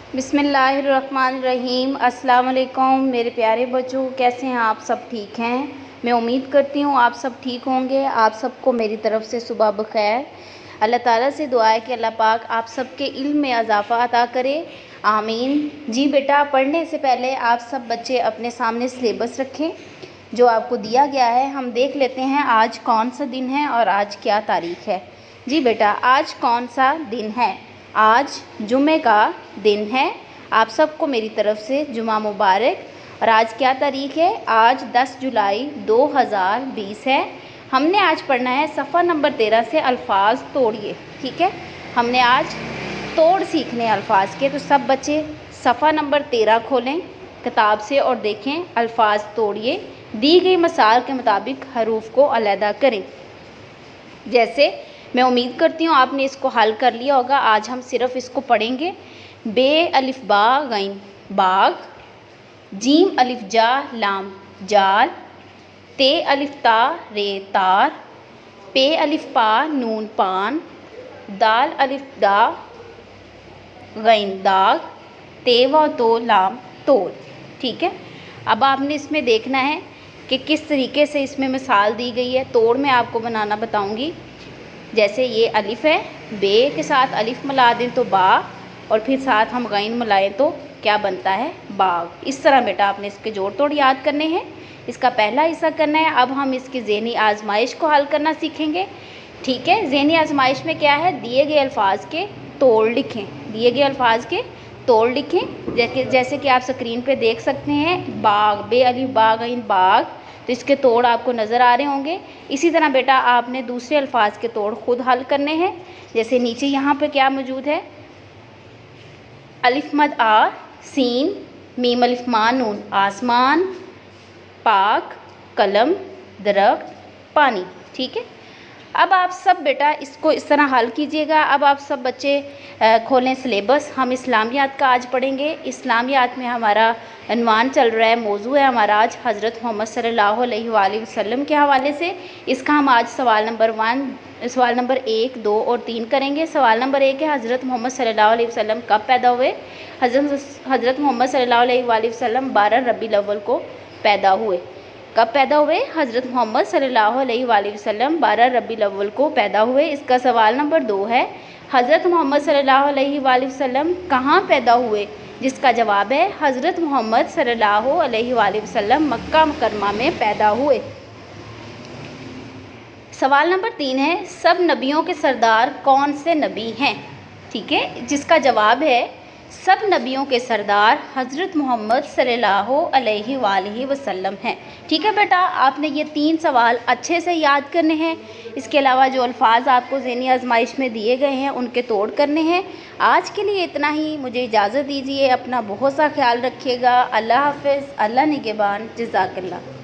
बिस्मिल्लाहिर्रहमानिर्रहीम। अस्सलाम वालेकुम मेरे प्यारे बच्चों, कैसे हैं आप? सब ठीक हैं? मैं उम्मीद करती हूँ आप सब ठीक होंगे। आप सबको मेरी तरफ़ से सुबह बखैर। अल्लाह ताला से दुआ है कि अल्लाह पाक आप सबके इल्म में इजाफ़ा अता करे, आमीन। जी बेटा, पढ़ने से पहले आप सब बच्चे अपने सामने सिलेबस रखें जो आपको दिया गया है। हम देख लेते हैं आज कौन सा दिन है और आज क्या तारीख़ है। जी बेटा, आज कौन सा दिन है? आज जुमे का दिन है। आप सबको मेरी तरफ़ से जुमा मुबारक। और आज क्या तारीख़ है? आज 10 जुलाई 2020 है। हमने आज पढ़ना है सफ़ा नंबर 13 से अल्फाज तोड़िए। ठीक है, हमने आज तोड़ सीखने अल्फाज के। तो सब बच्चे सफ़ा नंबर 13 खोलें किताब से और देखें अल्फाज तोड़िए। दी गई मिसाल के मुताबिक हरूफ को अलहदा करें। जैसे मैं उम्मीद करती हूँ आपने इसको हल कर लिया होगा। आज हम सिर्फ इसको पढ़ेंगे। बे अलिफ बा गैन बाग, जीम अलिफ जा लाम जाल, ते अलिफ ता रे तार, पे अलिफ पा नून पान, दाल अलिफ दा गैन दाग, ते व तो लाम तोल। ठीक है, अब आपने इसमें देखना है कि किस तरीके से इसमें मिसाल दी गई है। तोड़ मैं आपको बनाना बताऊंगी। जैसे ये अलिफ है, बे के साथ अलिफ मिला दें तो बा, और फिर साथ हम गैन मिलाएं तो क्या बनता है? बाग। इस तरह बेटा आपने इसके जोड़ तोड़ याद करने हैं। इसका पहला हिस्सा करना है। अब हम इसकी ज़हनी आजमाइश को हल करना सीखेंगे। ठीक है, ज़हनी आजमाइश में क्या है? दिए गए अल्फाज के तोड़ लिखें। दिए गए अल्फाज के तोड़ लिखें। जैसे कि आप स्क्रीन पे देख सकते हैं, बाग, बे अलिफ बा गैन बाग। तो इसके तोड़ आपको नज़र आ रहे होंगे। इसी तरह बेटा आपने दूसरे अल्फाज के तोड़ खुद हल करने हैं। जैसे नीचे यहाँ पे क्या मौजूद है? अलिफ मद आ सीन, मीम अलिफ मा नून आसमान, पाक कलम दरख्त पानी। ठीक है, अब आप सब बेटा इसको इस तरह हल कीजिएगा। अब आप सब बच्चे खोलें सिलेबस। हम इस्लामियात का आज पढ़ेंगे। इस्लामियात में हमारा अनवान चल रहा है, मौजू है हमारा आज हज़रत मोहम्मद सल्लल्लाहु अलैहि वसल्लम के हवाले से। इसका हम आज सवाल नंबर 1, 2 और 3 करेंगे। सवाल नंबर 1 है, हज़रत मोहम्मद सल्लल्लाहु अलैहि वसल्लम कब पैदा हुए? हज़रत मोहम्मद सल्लल्लाहु अलैहि वसल्लम 12 रबीउल अव्वल को पैदा हुए। कब पैदा हुए? हज़रत मोहम्मद सल्लल्लाहु अलैहि वसल्लम 12 रबीउल अव्वल को पैदा हुए। इसका सवाल नंबर 2 है, हज़रत मोहम्मद सल्लल्लाहु अलैहि वसल्लम कहाँ पैदा हुए? जिसका जवाब है हज़रत मोहम्मद सल्लल्लाहु अलैहि वसल्लम मक्का मुकरमा में पैदा हुए। सवाल नंबर 3 है, सब नबियों के सरदार कौन से नबी हैं? ठीक है, जिसका जवाब है सब नबियों के सरदार हज़रत मोहम्मद सल्लल्लाहु अलैहि वसल्लम हैं। ठीक है बेटा, आपने ये 3 सवाल अच्छे से याद करने हैं। इसके अलावा जो अल्फाज आपको ज़हनी आजमाइश में दिए गए हैं उनके तोड़ करने हैं। आज के लिए इतना ही। मुझे इजाज़त दीजिए। अपना बहुत सा ख्याल रखिएगा। अल्लाह हाफ़िज़। अल्लाह निगहबान। जज़ाकल्लाह।